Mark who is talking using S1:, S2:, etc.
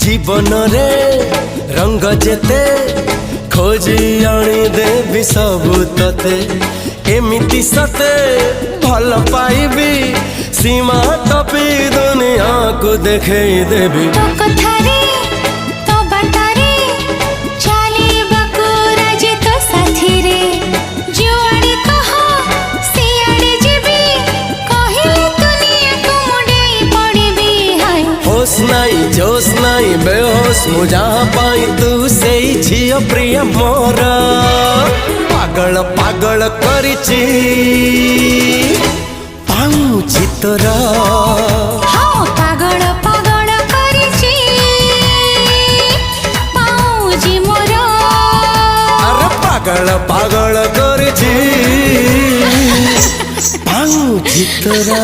S1: जीवन रे रंग जेते खोजी आनी देवी सबु तते एमिति सते भल पाइबी सीमा टपी दुनिया को देखे देवी
S2: तो कथारे तो बाटारे चाली बकुरा जे तो साथी रे जुआड़े कहो सियाड़े जीबी कहिले दुनिया को मुड़े पड़ीबी हाय
S1: होश नहीं जोश नहीं बेहोश मु जहाँ पाई तू से झियो प्रिय मोर पागल पागल करिची पाऊची तोरा
S2: हाँ पागल पागल करिची पाऊजी मोर
S1: अरे पागल पागल करिची पाऊची तोरा।